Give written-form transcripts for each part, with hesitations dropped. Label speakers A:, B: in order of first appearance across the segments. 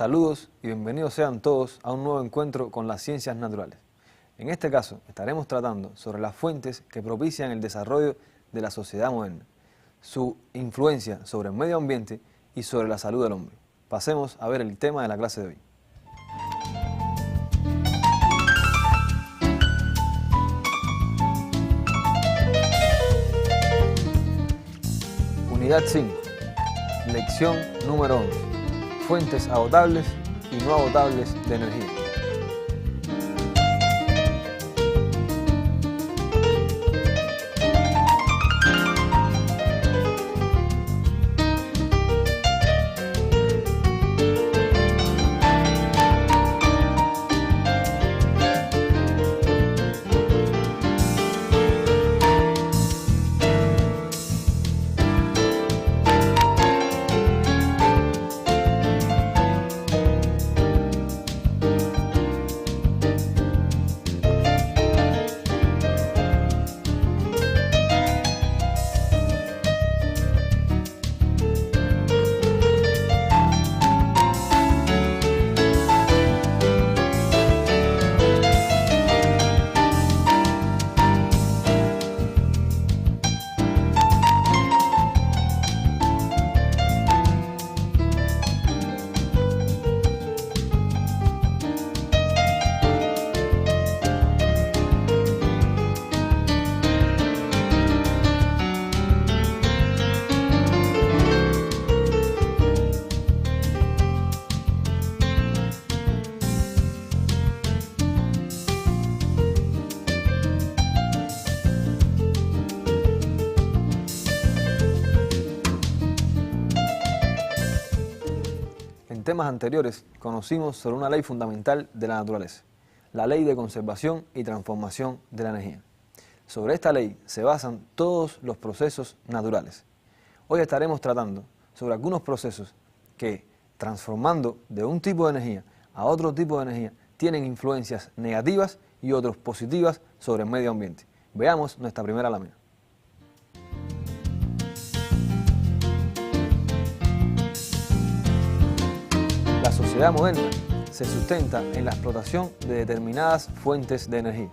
A: Saludos y bienvenidos sean todos a un nuevo encuentro con las ciencias naturales. En este caso estaremos tratando sobre las fuentes que propician el desarrollo de la sociedad moderna, su influencia sobre el medio ambiente y sobre la salud del hombre. Pasemos a ver el tema de la clase de hoy. Unidad 5, lección número 11. Fuentes agotables y no agotables de energía. En temas anteriores conocimos sobre una ley fundamental de la naturaleza, la ley de conservación y transformación de la energía. Sobre esta ley se basan todos los procesos naturales. Hoy estaremos tratando sobre algunos procesos que, transformando de un tipo de energía a otro tipo de energía, tienen influencias negativas y otras positivas sobre el medio ambiente. Veamos nuestra primera lámina. La sociedad moderna se sustenta en la explotación de determinadas fuentes de energía.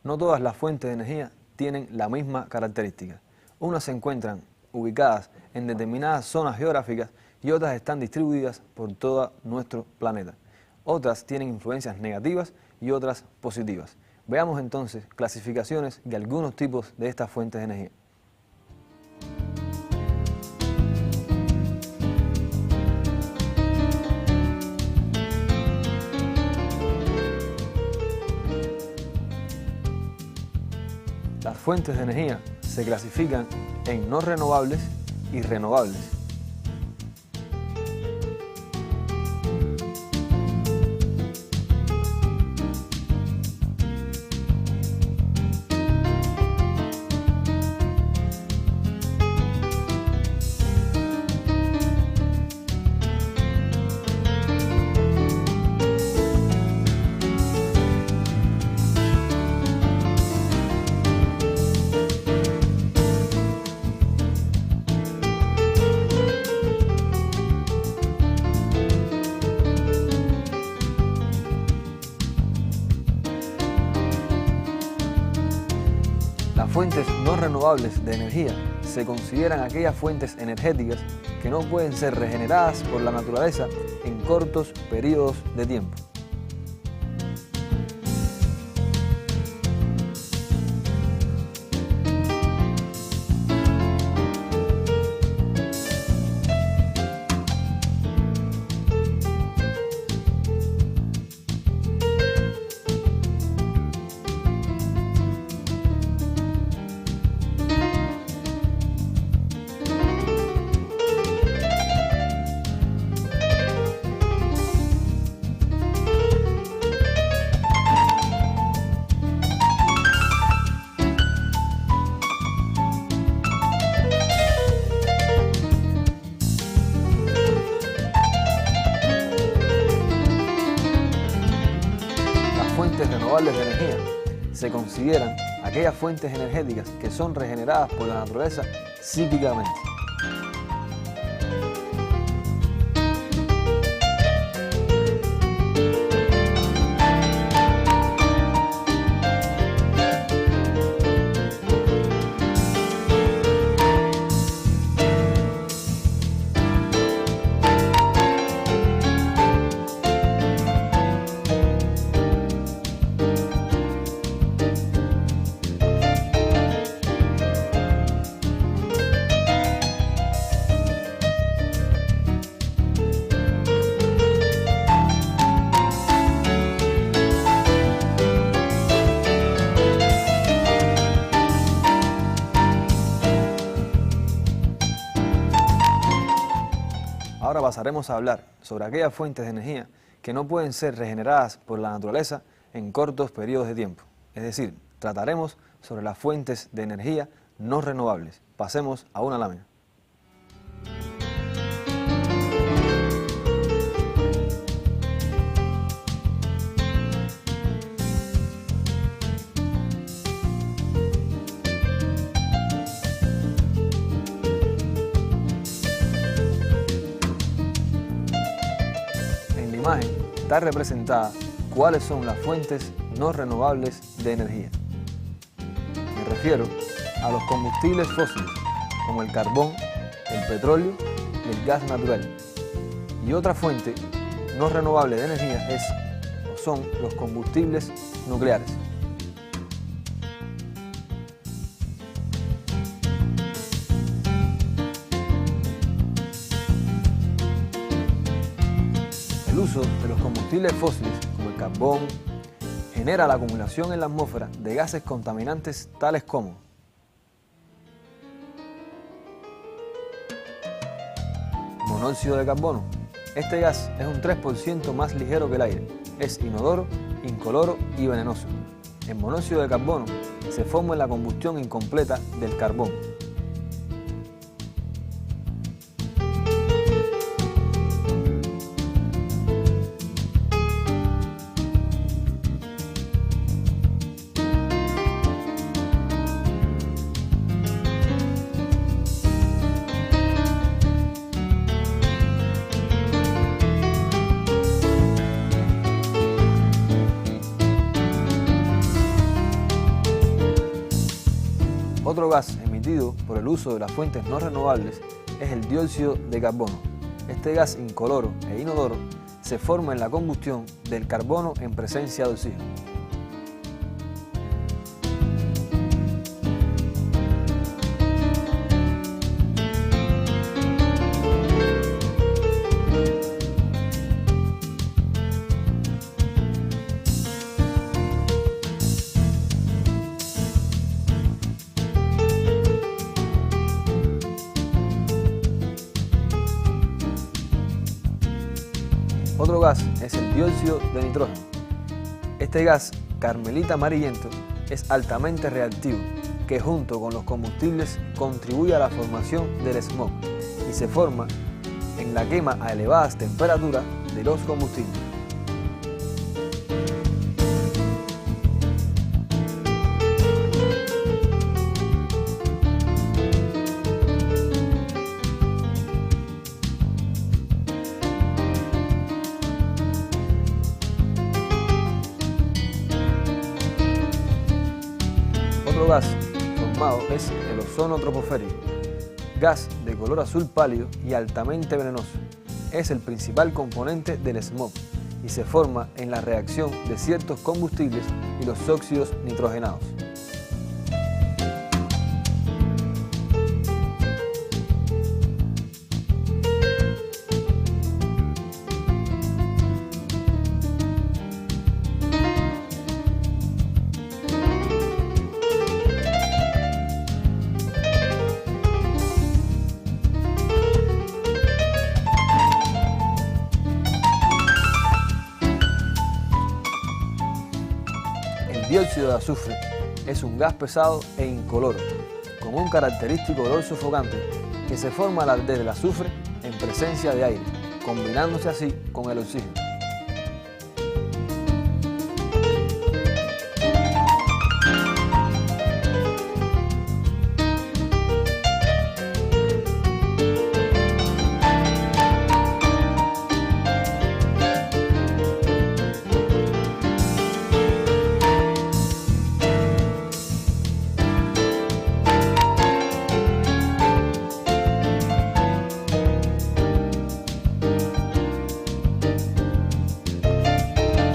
A: No todas las fuentes de energía tienen la misma característica. Unas se encuentran ubicadas en determinadas zonas geográficas y otras están distribuidas por todo nuestro planeta. Otras tienen influencias negativas y otras positivas. Veamos entonces clasificaciones de algunos tipos de estas fuentes de energía. Las fuentes de energía se clasifican en no renovables y renovables. Las fuentes no renovables de energía se consideran aquellas fuentes energéticas que no pueden ser regeneradas por la naturaleza en cortos periodos de tiempo.
B: Fuentes renovables de energía se consideran aquellas fuentes energéticas que son regeneradas por la naturaleza cíclicamente.
A: Ahora pasaremos a hablar sobre aquellas fuentes de energía que no pueden ser regeneradas por la naturaleza en cortos periodos de tiempo. Es decir, trataremos sobre las fuentes de energía no renovables. Pasemos a una lámina. En la imagen está representada cuáles son las fuentes no renovables de energía. Me refiero a los combustibles fósiles, como el carbón, el petróleo y el gas natural. Y otra fuente no renovable de energía son los combustibles nucleares. El uso de los combustibles fósiles, como el carbón, genera la acumulación en la atmósfera de gases contaminantes tales como monóxido de carbono. Este gas es un 3% más ligero que el aire, es inodoro, incoloro y venenoso. El monóxido de carbono se forma en la combustión incompleta del carbón. Otro gas emitido por el uso de las fuentes no renovables es el dióxido de carbono. Este gas incoloro e inodoro se forma en la combustión del carbono en presencia de oxígeno. Otro gas es el dióxido de nitrógeno. Este gas carmelita amarillento es altamente reactivo, que junto con los combustibles contribuye a la formación del smog y se forma en la quema a elevadas temperaturas de los combustibles. Otro gas formado es el ozono troposférico, gas de de color azul pálido y altamente venenoso. Es el principal componente del smog y se forma en la reacción de ciertos combustibles y los óxidos nitrogenados. El dióxido de azufre es un gas pesado e incoloro, con un característico olor sofocante que se forma al arder el azufre en presencia de aire, combinándose así con el oxígeno.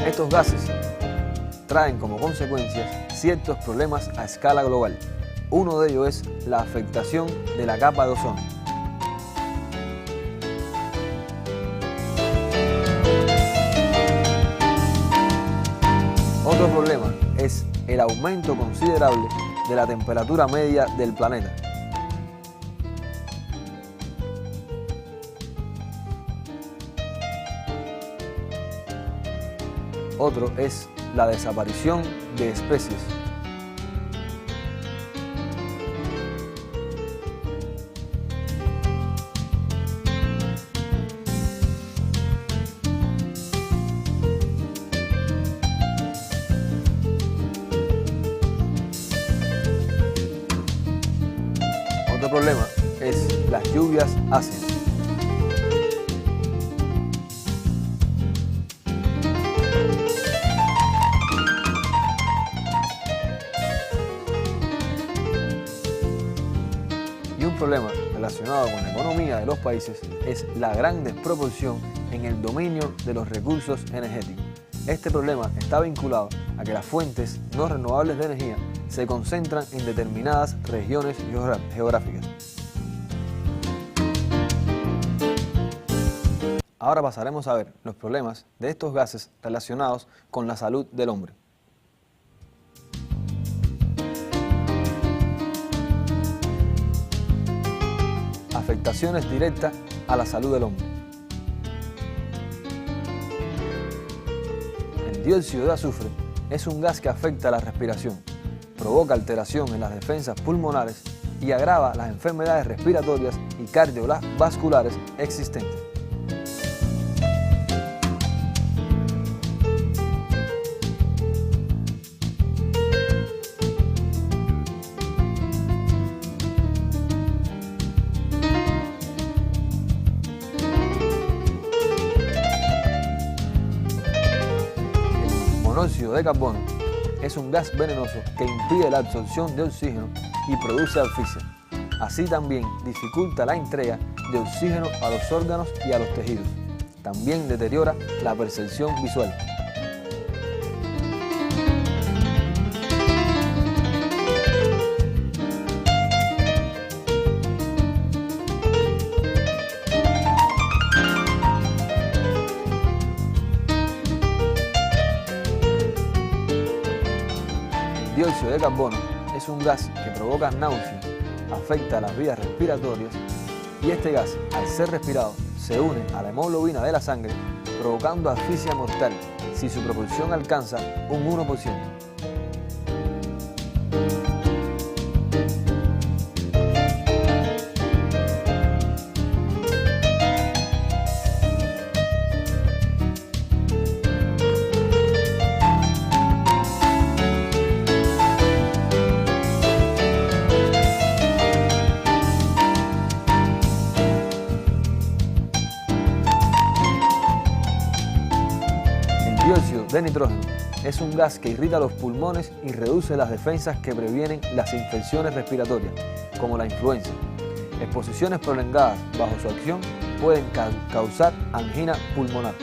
A: Estos gases traen como consecuencias ciertos problemas a escala global. Uno de ellos es la afectación de la capa de ozono. Otro problema es el aumento considerable de la temperatura media del planeta. Otro es la desaparición de especies. Otro problema es las lluvias ácidas. Y un problema relacionado con la economía de los países es la gran desproporción en el dominio de los recursos energéticos. Este problema está vinculado a que las fuentes no renovables de energía se concentran en determinadas regiones geográficas. Ahora pasaremos a ver los problemas de estos gases relacionados con la salud del hombre. Afectaciones directas a la salud del hombre. El dióxido de azufre es un gas que afecta la respiración, provoca alteración en las defensas pulmonares y agrava las enfermedades respiratorias y cardiovasculares existentes. El monóxido de carbono es un gas venenoso que impide la absorción de oxígeno y produce asfixia. Así también dificulta la entrega de oxígeno a los órganos y a los tejidos. También deteriora la percepción visual. El dióxido de carbono es un gas que provoca náusea, afecta las vías respiratorias y este gas, al ser respirado, se une a la hemoglobina de la sangre, provocando asfixia mortal si su proporción alcanza un 1%. El dióxido de nitrógeno es un gas que irrita los pulmones y reduce las defensas que previenen las infecciones respiratorias, como la influenza. Exposiciones prolongadas bajo su acción pueden causar angina pulmonar.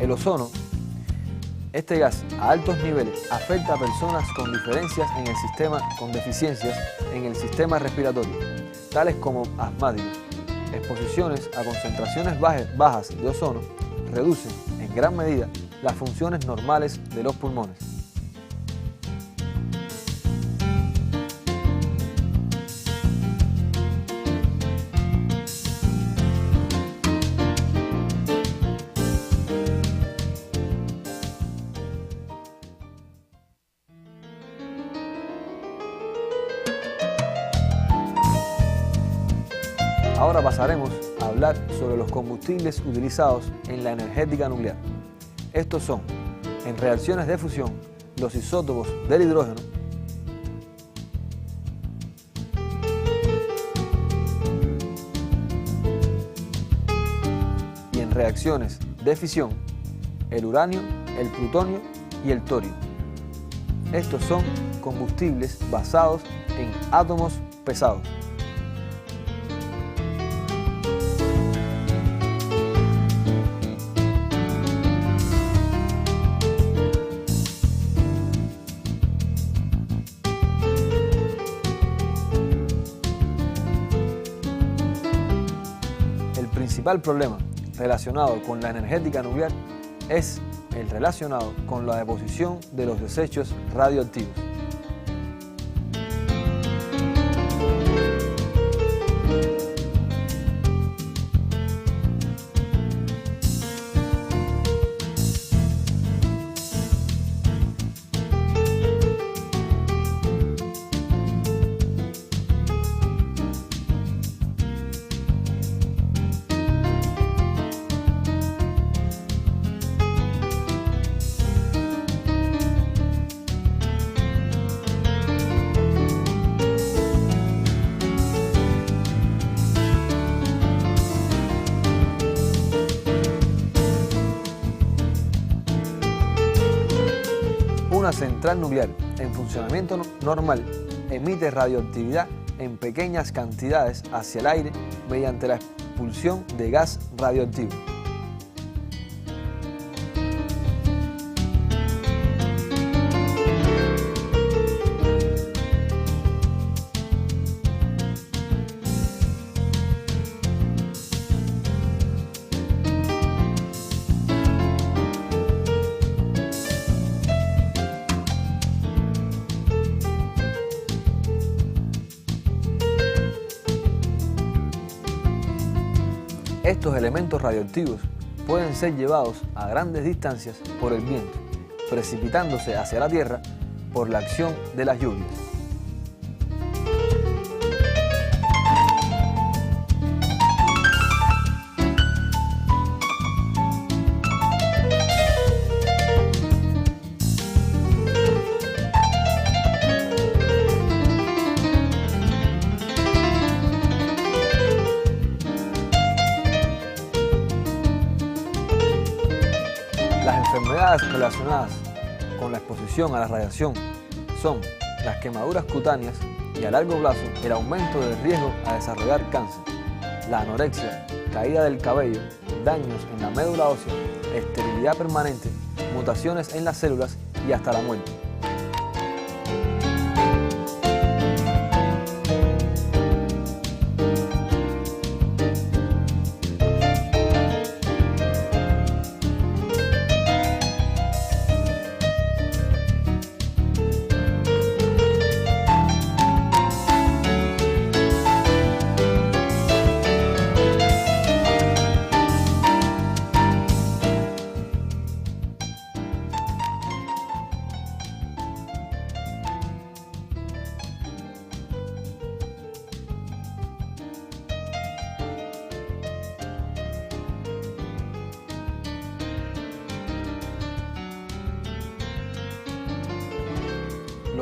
A: El ozono, este gas a altos niveles afecta a personas con deficiencias en el sistema respiratorio, tales como asmáticos. Exposiciones a concentraciones bajas de ozono reducen en gran medida las funciones normales de los pulmones. Ahora pasaremos a hablar sobre los combustibles utilizados en la energética nuclear. Estos son, en reacciones de fusión, los isótopos del hidrógeno, y en reacciones de fisión, el uranio, el plutonio y el torio. Estos son combustibles basados en átomos pesados. El principal problema relacionado con la energética nuclear es el relacionado con la deposición de los desechos radioactivos. Una central nuclear en funcionamiento normal emite radioactividad en pequeñas cantidades hacia el aire mediante la expulsión de gas radioactivo. Estos elementos radioactivos pueden ser llevados a grandes distancias por el viento, precipitándose hacia la Tierra por la acción de las lluvias. Las enfermedades relacionadas con la exposición a la radiación son las quemaduras cutáneas y a largo plazo el aumento del riesgo a desarrollar cáncer, la anorexia, caída del cabello, daños en la médula ósea, esterilidad permanente, mutaciones en las células y hasta la muerte.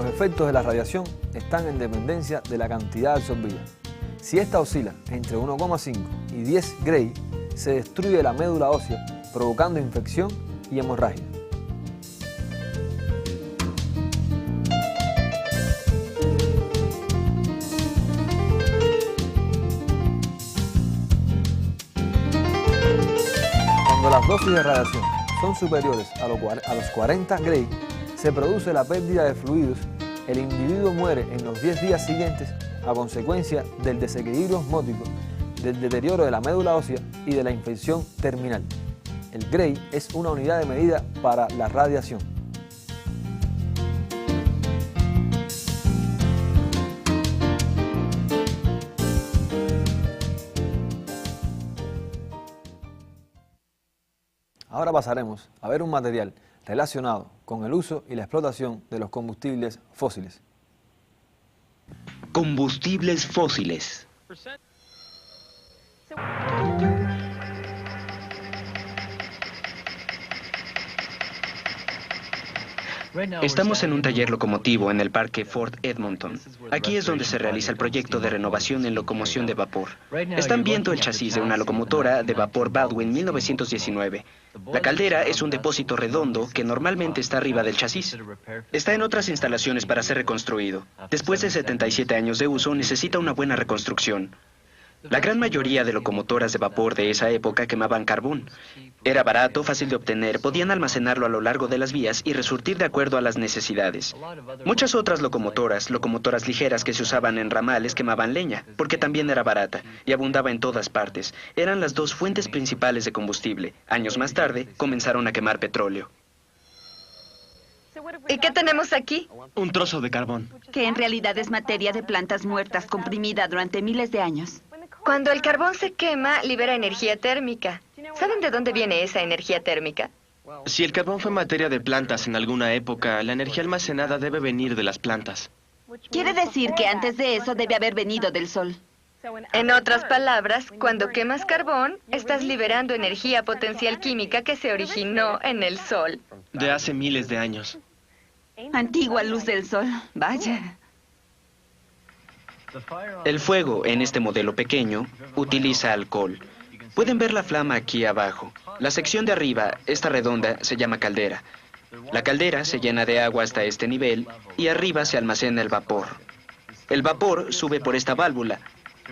A: Los efectos de la radiación están en dependencia de la cantidad absorbida. Si esta oscila entre 1,5 y 10 Gray, se destruye la médula ósea, provocando infección y hemorragia. Cuando las dosis de radiación son superiores a los 40 Gray, se produce la pérdida de fluidos. El individuo muere en los 10 días siguientes a consecuencia del desequilibrio osmótico, del deterioro de la médula ósea y de la infección terminal. El Gray es una unidad de medida para la radiación. Ahora pasaremos a ver un material relacionado con el uso y la explotación de los combustibles fósiles.
C: Combustibles fósiles. Estamos en un taller locomotivo en el Parque Fort Edmonton. Aquí es donde se realiza el proyecto de renovación en locomoción de vapor. Están viendo el chasis de una locomotora de vapor Baldwin 1919. La caldera es un depósito redondo que normalmente está arriba del chasis. Está en otras instalaciones para ser reconstruido. Después de 77 años de uso, necesita una buena reconstrucción. La gran mayoría de locomotoras de vapor de esa época quemaban carbón. Era barato, fácil de obtener, podían almacenarlo a lo largo de las vías y resurtir de acuerdo a las necesidades. Muchas otras locomotoras ligeras que se usaban en ramales, quemaban leña, porque también era barata y abundaba en todas partes. Eran las dos fuentes principales de combustible. Años más tarde, comenzaron a quemar petróleo.
D: ¿Y qué tenemos aquí?
C: Un trozo de carbón.
E: Que en realidad es materia de plantas muertas comprimida durante miles de años.
D: Cuando el carbón se quema, libera energía térmica. ¿Saben de dónde viene esa energía térmica?
F: Si el carbón fue materia de plantas en alguna época, la energía almacenada debe venir de las plantas.
E: Quiere decir que antes de eso debe haber venido del sol.
D: En otras palabras, cuando quemas carbón, estás liberando energía potencial química que se originó en el sol.
F: De hace miles de años.
E: Antigua luz del sol. Vaya.
C: El fuego, en este modelo pequeño, utiliza alcohol. Pueden ver la flama aquí abajo. La sección de arriba, esta redonda, se llama caldera. La caldera se llena de agua hasta este nivel y arriba se almacena el vapor. El vapor sube por esta válvula,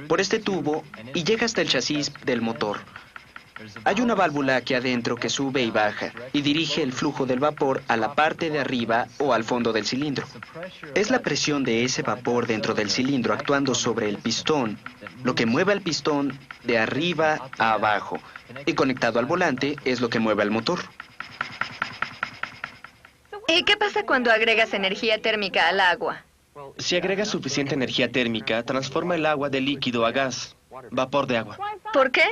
C: por este tubo y llega hasta el chasis del motor. Hay una válvula aquí adentro que sube y baja y dirige el flujo del vapor a la parte de arriba o al fondo del cilindro. Es la presión de ese vapor dentro del cilindro actuando sobre el pistón, lo que mueve al pistón de arriba a abajo, y conectado al volante es lo que mueve al motor.
D: ¿Y qué pasa cuando agregas energía térmica al agua?
F: Si agregas suficiente energía térmica, transforma el agua de líquido a gas, vapor de agua.
D: ¿Por qué?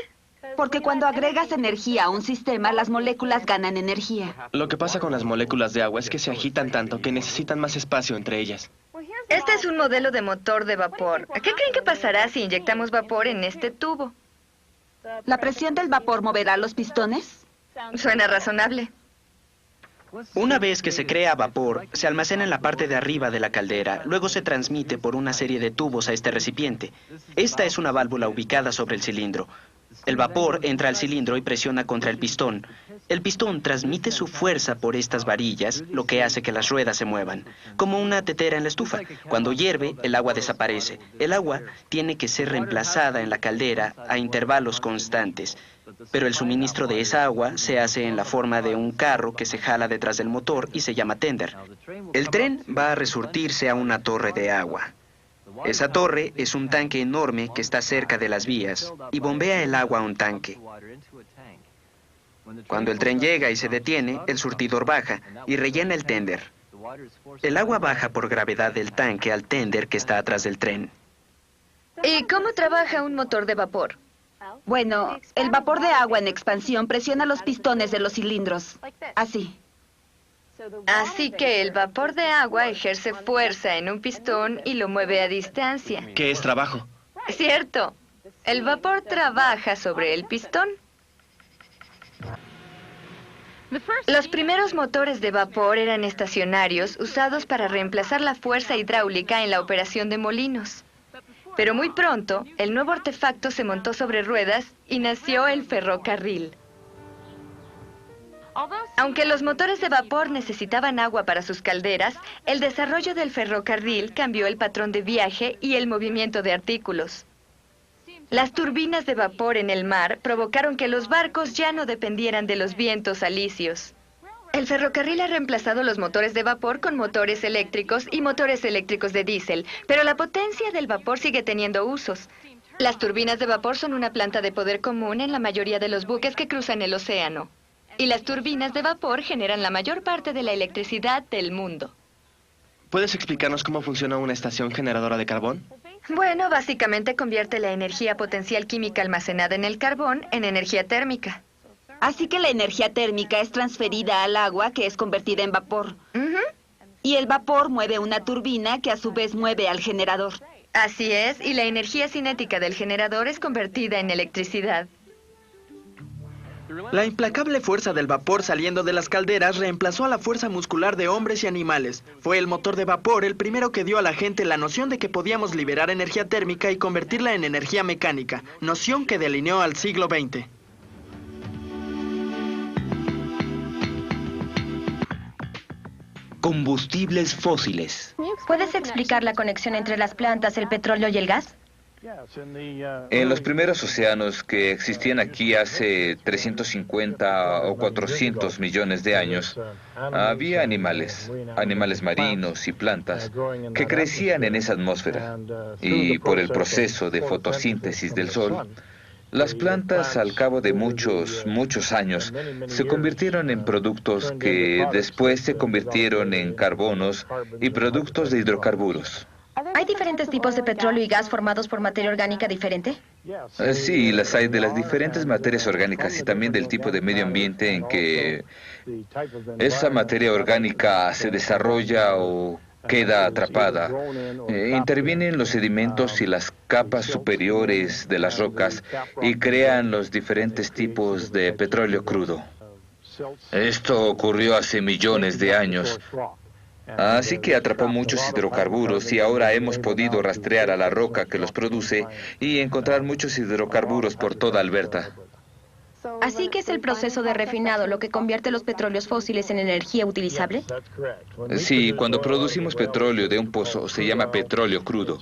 E: Porque cuando agregas energía a un sistema, las moléculas ganan energía.
F: Lo que pasa con las moléculas de agua es que se agitan tanto que necesitan más espacio entre ellas.
D: Este es un modelo de motor de vapor. ¿Qué creen que pasará si inyectamos vapor en este tubo?
E: ¿La presión del vapor moverá los pistones?
D: Suena razonable.
C: Una vez que se crea vapor, se almacena en la parte de arriba de la caldera, luego se transmite por una serie de tubos a este recipiente. Esta es una válvula ubicada sobre el cilindro. El vapor entra al cilindro y presiona contra el pistón. El pistón transmite su fuerza por estas varillas, lo que hace que las ruedas se muevan, como una tetera en la estufa. Cuando hierve, el agua desaparece. El agua tiene que ser reemplazada en la caldera a intervalos constantes, pero el suministro de esa agua se hace en la forma de un carro que se jala detrás del motor y se llama tender. El tren va a resurtirse a una torre de agua. Esa torre es un tanque enorme que está cerca de las vías y bombea el agua a un tanque. Cuando el tren llega y se detiene, el surtidor baja y rellena el tender. El agua baja por gravedad del tanque al tender que está atrás del tren.
D: ¿Y cómo trabaja un motor de vapor?
E: Bueno, el vapor de agua en expansión presiona los pistones de los cilindros. Así.
D: Así que el vapor de agua ejerce fuerza en un pistón y lo mueve a distancia.
F: ¿Qué es trabajo?
D: Cierto. El vapor trabaja sobre el pistón. Los primeros motores de vapor eran estacionarios usados para reemplazar la fuerza hidráulica en la operación de molinos. Pero muy pronto, el nuevo artefacto se montó sobre ruedas y nació el ferrocarril. Aunque los motores de vapor necesitaban agua para sus calderas, el desarrollo del ferrocarril cambió el patrón de viaje y el movimiento de artículos. Las turbinas de vapor en el mar provocaron que los barcos ya no dependieran de los vientos alisios. El ferrocarril ha reemplazado los motores de vapor con motores eléctricos y motores eléctricos de diésel, pero la potencia del vapor sigue teniendo usos. Las turbinas de vapor son una planta de poder común en la mayoría de los buques que cruzan el océano. Y las turbinas de vapor generan la mayor parte de la electricidad del mundo.
F: ¿Puedes explicarnos cómo funciona una estación generadora de carbón?
D: Bueno, básicamente convierte la energía potencial química almacenada en el carbón en energía térmica.
E: Así que la energía térmica es transferida al agua, que es convertida en vapor. Y el vapor mueve una turbina que a su vez mueve al generador.
D: Así es, y la energía cinética del generador es convertida en electricidad.
G: La implacable fuerza del vapor saliendo de las calderas reemplazó a la fuerza muscular de hombres y animales. Fue el motor de vapor el primero que dio a la gente la noción de que podíamos liberar energía térmica y convertirla en energía mecánica, noción que delineó al siglo XX.
C: Combustibles fósiles.
H: ¿Puedes explicar la conexión entre las plantas, el petróleo y el gas?
I: En los primeros océanos que existían aquí hace 350 o 400 millones de años, había animales marinos y plantas que crecían en esa atmósfera. Y por el proceso de fotosíntesis del sol, las plantas al cabo de muchos años se convirtieron en productos que después se convirtieron en carbonos y productos de hidrocarburos.
H: ¿Hay diferentes tipos de petróleo y gas formados por materia orgánica diferente?
I: Sí, las hay de las diferentes materias orgánicas y también del tipo de medio ambiente en que esa materia orgánica se desarrolla o queda atrapada. Intervienen los sedimentos y las capas superiores de las rocas y crean los diferentes tipos de petróleo crudo. Esto ocurrió hace millones de años. Así que atrapó muchos hidrocarburos y ahora hemos podido rastrear a la roca que los produce y encontrar muchos hidrocarburos por toda Alberta.
H: ¿Así que es el proceso de refinado lo que convierte los petróleos fósiles en energía utilizable?
I: Sí, cuando producimos petróleo de un pozo se llama petróleo crudo.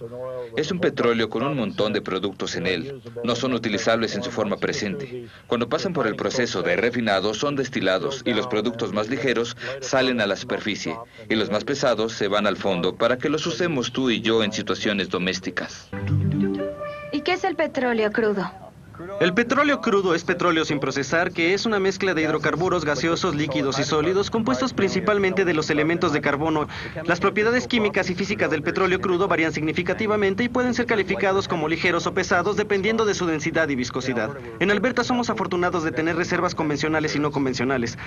I: Es un petróleo con un montón de productos en él. No son utilizables en su forma presente. Cuando pasan por el proceso de refinado son destilados y los productos más ligeros salen a la superficie y los más pesados se van al fondo para que los usemos tú y yo en situaciones domésticas.
H: ¿Y qué es el petróleo crudo?
G: El petróleo crudo es petróleo sin procesar, que es una mezcla de hidrocarburos gaseosos, líquidos y sólidos, compuestos principalmente de los elementos de carbono. Las propiedades químicas y físicas del petróleo crudo varían significativamente y pueden ser calificados como ligeros o pesados dependiendo de su densidad y viscosidad. En Alberta somos afortunados de tener reservas convencionales y no convencionales.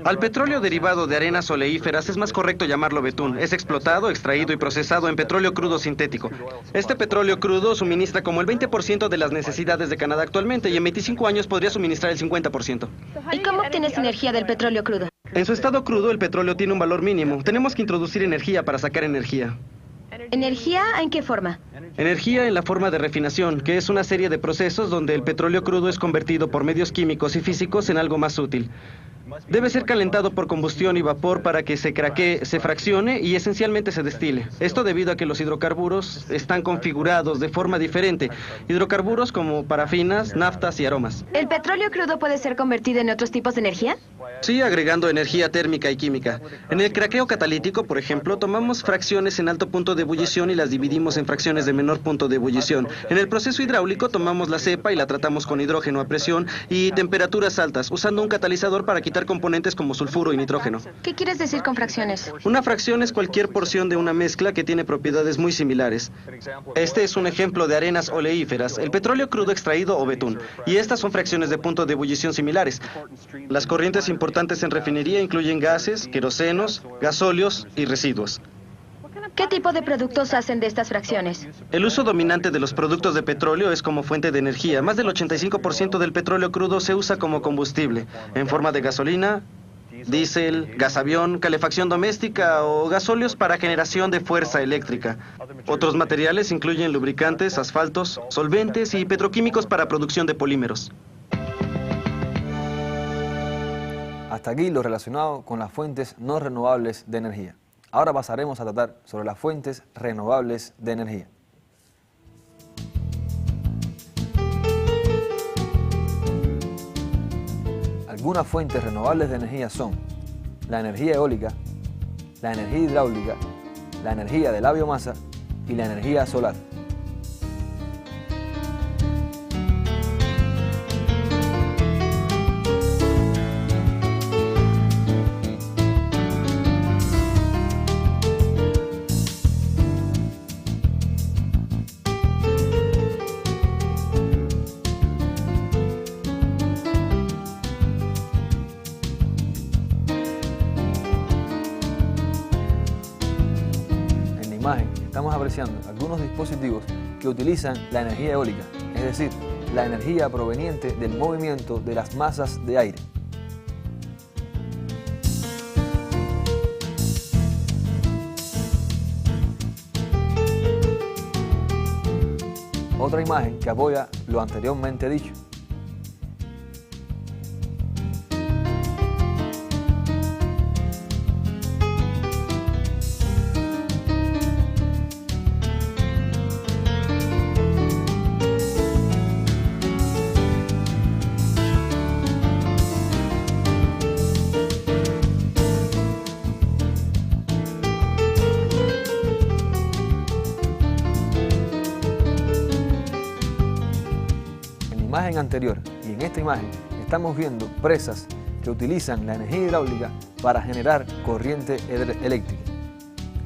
G: Al petróleo derivado de arenas oleíferas es más correcto llamarlo betún. Es explotado, extraído y procesado en petróleo crudo sintético. Este petróleo crudo suministra como el 20% de las necesidades de Canadá actualmente y en 25 años podría suministrar el 50%.
H: ¿Y cómo obtienes energía del petróleo crudo?
G: En su estado crudo, el petróleo tiene un valor mínimo. Tenemos que introducir energía para sacar energía.
H: ¿Energía en qué forma?
G: Energía en la forma de refinación, que es una serie de procesos donde el petróleo crudo es convertido por medios químicos y físicos en algo más útil. Debe ser calentado por combustión y vapor para que se craquee, se fraccione y esencialmente se destile. Esto debido a que los hidrocarburos están configurados de forma diferente. Hidrocarburos como parafinas, naftas y aromas.
H: ¿El petróleo crudo puede ser convertido en otros tipos de energía?
G: Sí, agregando energía térmica y química. En el craqueo catalítico, por ejemplo, tomamos fracciones en alto punto de ebullición y las dividimos en fracciones de menor punto de ebullición. En el proceso hidráulico tomamos la cepa y la tratamos con hidrógeno a presión y temperaturas altas, usando un catalizador para quitar componentes como sulfuro y nitrógeno.
H: ¿Qué quieres decir con fracciones?
G: Una fracción es cualquier porción de una mezcla que tiene propiedades muy similares. Este es un ejemplo de arenas oleíferas, el petróleo crudo extraído o betún, y estas son fracciones de punto de ebullición similares. Las corrientes importantes en refinería incluyen gases, querosenos, gasóleos y residuos.
H: ¿Qué tipo de productos hacen de estas fracciones?
G: El uso dominante de los productos de petróleo es como fuente de energía. Más del 85% del petróleo crudo se usa como combustible, en forma de gasolina, diésel, gas avión, calefacción doméstica o gasóleos para generación de fuerza eléctrica. Otros materiales incluyen lubricantes, asfaltos, solventes y petroquímicos para producción de polímeros.
A: Hasta aquí lo relacionado con las fuentes no renovables de energía. Ahora pasaremos a tratar sobre las fuentes renovables de energía. Algunas fuentes renovables de energía son la energía eólica, la energía hidráulica, la energía de la biomasa y la energía solar. Estamos apreciando algunos dispositivos que utilizan la energía eólica, es decir, la energía proveniente del movimiento de las masas de aire. Otra imagen que apoya lo anteriormente dicho. Imagen anterior y en esta imagen estamos viendo presas que utilizan la energía hidráulica para generar corriente eléctrica.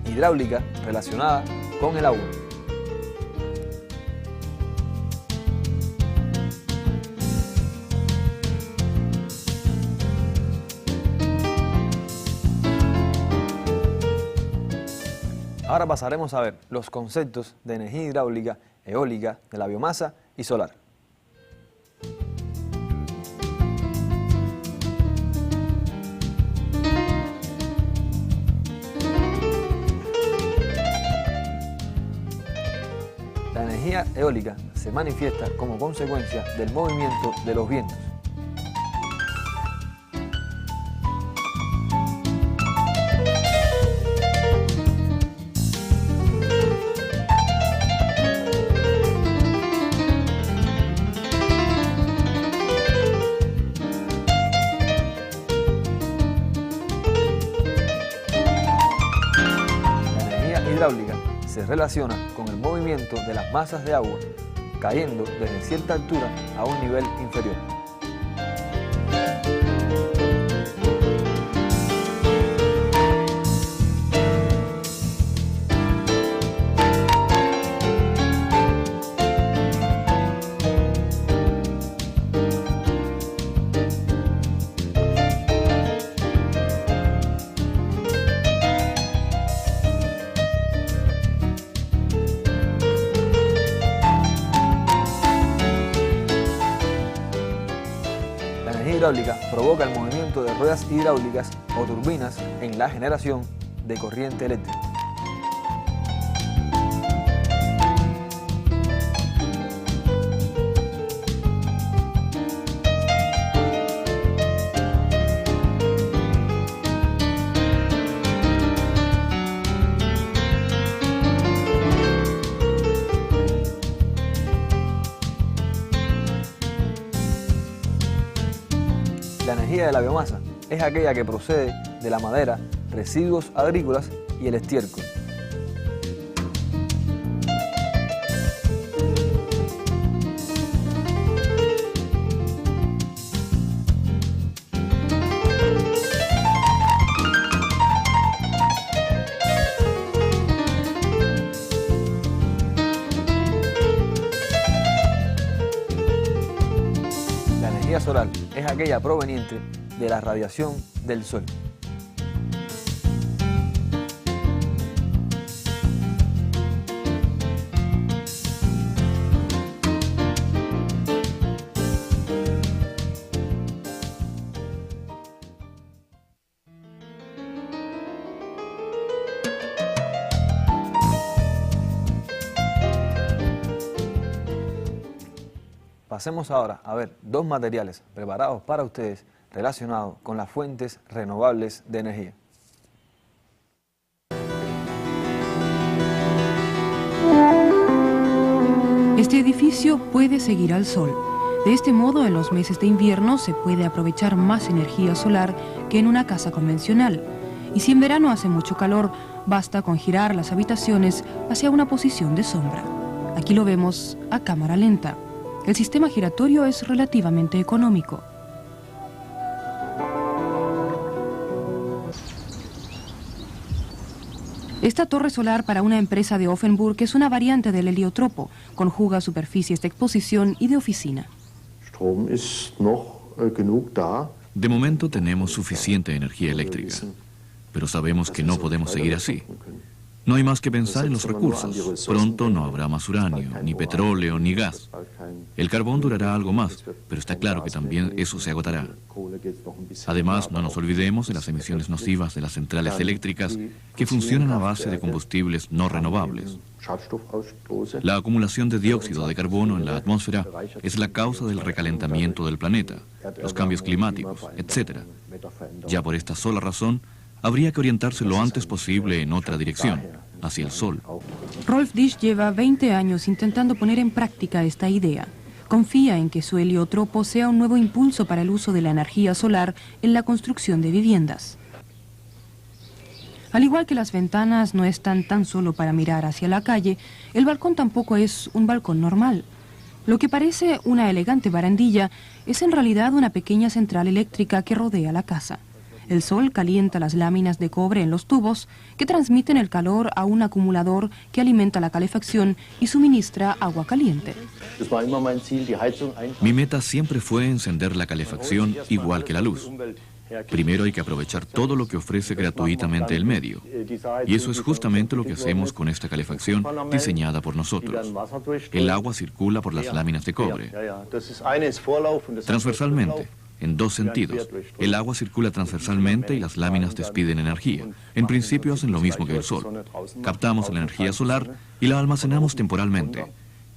A: Hidráulica relacionada con el agua. Ahora pasaremos a ver los conceptos de energía hidráulica, eólica, de la biomasa y solar. La energía eólica se manifiesta como consecuencia del movimiento de los vientos. La energía hidráulica se relaciona con el movimiento de las masas de agua cayendo desde cierta altura a un nivel inferior. La energía hidráulica provoca el movimiento de ruedas hidráulicas o turbinas en la generación de corriente eléctrica. La energía de la biomasa es aquella que procede de la madera, residuos agrícolas y el estiércol. La energía solar es aquella proveniente de la radiación del sol. Pasemos ahora a ver dos materiales preparados para ustedes relacionados con las fuentes renovables de energía.
J: Este edificio puede seguir al sol. De este modo, en los meses de invierno se puede aprovechar más energía solar que en una casa convencional. Y si en verano hace mucho calor, basta con girar las habitaciones hacia una posición de sombra. Aquí lo vemos a cámara lenta. El sistema giratorio es relativamente económico. Esta torre solar para una empresa de Offenburg es una variante del heliotropo, conjuga superficies de exposición y de oficina.
K: De momento tenemos suficiente energía eléctrica, pero sabemos que no podemos seguir así. No hay más que pensar en los recursos. Pronto no habrá más uranio, ni petróleo, ni gas. El carbón durará algo más, pero está claro que también eso se agotará. Además, no nos olvidemos de las emisiones nocivas de las centrales eléctricas que funcionan a base de combustibles no renovables. La acumulación de dióxido de carbono en la atmósfera es la causa del recalentamiento del planeta, los cambios climáticos, etc. Ya por esta sola razón, habría que orientarse lo antes posible en otra dirección, hacia el sol.
J: Rolf Disch lleva 20 años intentando poner en práctica esta idea. Confía en que su heliotropo sea un nuevo impulso para el uso de la energía solar en la construcción de viviendas. Al igual que las ventanas no están tan solo para mirar hacia la calle, el balcón tampoco es un balcón normal. Lo que parece una elegante barandilla es en realidad una pequeña central eléctrica que rodea la casa. El sol calienta las láminas de cobre en los tubos que transmiten el calor a un acumulador que alimenta la calefacción y suministra agua caliente.
K: Mi meta siempre fue encender la calefacción igual que la luz. Primero hay que aprovechar todo lo que ofrece gratuitamente el medio. Y eso es justamente lo que hacemos con esta calefacción diseñada por nosotros. El agua circula por las láminas de cobre. Transversalmente. En dos sentidos. El agua circula transversalmente y las láminas despiden energía. En principio hacen lo mismo que el sol. Captamos la energía solar y la almacenamos temporalmente.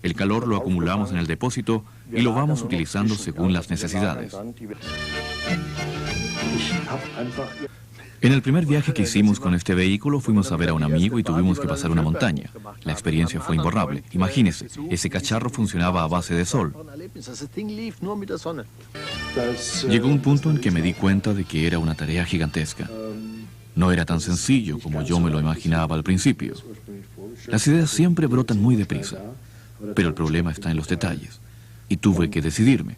K: El calor lo acumulamos en el depósito y lo vamos utilizando según las necesidades. En el primer viaje que hicimos con este vehículo fuimos a ver a un amigo y tuvimos que pasar una montaña. La experiencia fue imborrable. Imagínese, ese cacharro funcionaba a base de sol. Llegó un punto en que me di cuenta de que era una tarea gigantesca. No era tan sencillo como yo me lo imaginaba al principio. Las ideas siempre brotan muy deprisa, pero el problema está en los detalles. Y tuve que decidirme.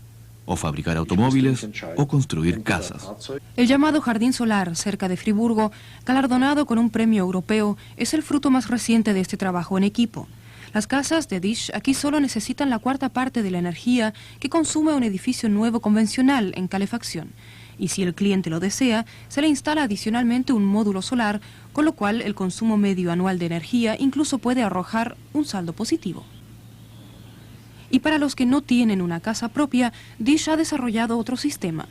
K: O fabricar automóviles o construir casas.
J: El llamado Jardín Solar, cerca de Friburgo, galardonado con un premio europeo, es el fruto más reciente de este trabajo en equipo. Las casas de Disch aquí solo necesitan la cuarta parte de la energía que consume un edificio nuevo convencional en calefacción. Y si el cliente lo desea, se le instala adicionalmente un módulo solar, con lo cual el consumo medio anual de energía incluso puede arrojar un saldo positivo. Y para los que no tienen una casa propia, Disch ha desarrollado otro sistema.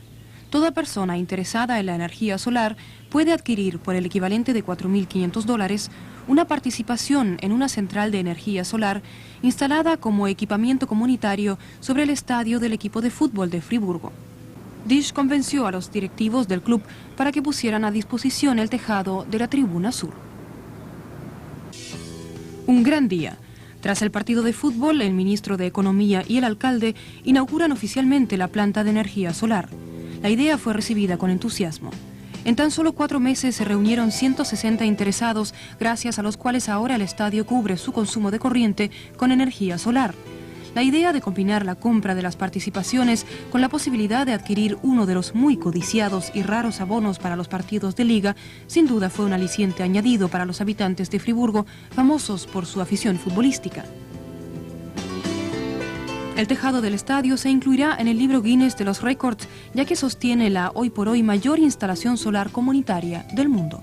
J: Toda persona interesada en la energía solar puede adquirir por el equivalente de $4.500 una participación en una central de energía solar instalada como equipamiento comunitario sobre el estadio del equipo de fútbol de Friburgo. Disch convenció a los directivos del club para que pusieran a disposición el tejado de la tribuna sur. Un gran día. Tras el partido de fútbol, el ministro de Economía y el alcalde inauguran oficialmente la planta de energía solar. La idea fue recibida con entusiasmo. En tan solo 4 meses se reunieron 160 interesados, gracias a los cuales ahora el estadio cubre su consumo de corriente con energía solar. La idea de combinar la compra de las participaciones con la posibilidad de adquirir uno de los muy codiciados y raros abonos para los partidos de liga, sin duda fue un aliciente añadido para los habitantes de Friburgo, famosos por su afición futbolística. El tejado del estadio se incluirá en el libro Guinness de los récords, ya que sostiene la hoy por hoy mayor instalación solar comunitaria del mundo.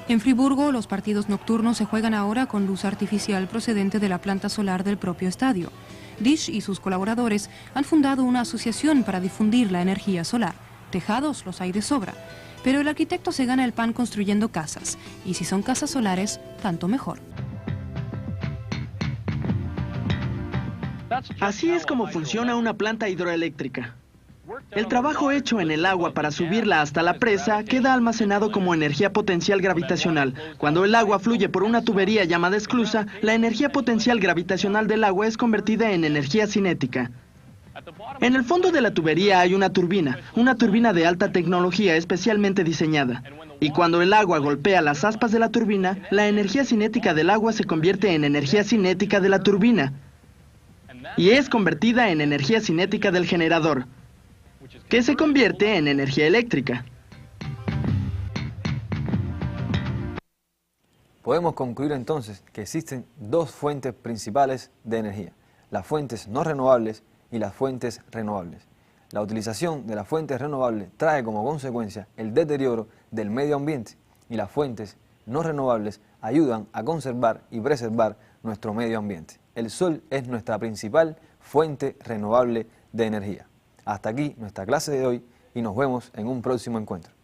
J: En Friburgo, los partidos nocturnos se juegan ahora con luz artificial procedente de la planta solar del propio estadio. Disch y sus colaboradores han fundado una asociación para difundir la energía solar. Tejados los hay de sobra. Pero el arquitecto se gana el pan construyendo casas, y si son casas solares, tanto mejor.
L: Así es como funciona una planta hidroeléctrica. El trabajo hecho en el agua para subirla hasta la presa queda almacenado como energía potencial gravitacional. Cuando el agua fluye por una tubería llamada esclusa, la energía potencial gravitacional del agua es convertida en energía cinética. En el fondo de la tubería hay una turbina de alta tecnología especialmente diseñada. Y cuando el agua golpea las aspas de la turbina, la energía cinética del agua se convierte en energía cinética de la turbina. Y es convertida en energía cinética del generador, que se convierte en energía eléctrica.
A: Podemos concluir entonces que existen dos fuentes principales de energía, las fuentes no renovables y las fuentes renovables. La utilización de las fuentes renovables trae como consecuencia el deterioro del medio ambiente y las fuentes no renovables ayudan a conservar y preservar nuestro medio ambiente. El sol es nuestra principal fuente renovable de energía. Hasta aquí nuestra clase de hoy y nos vemos en un próximo encuentro.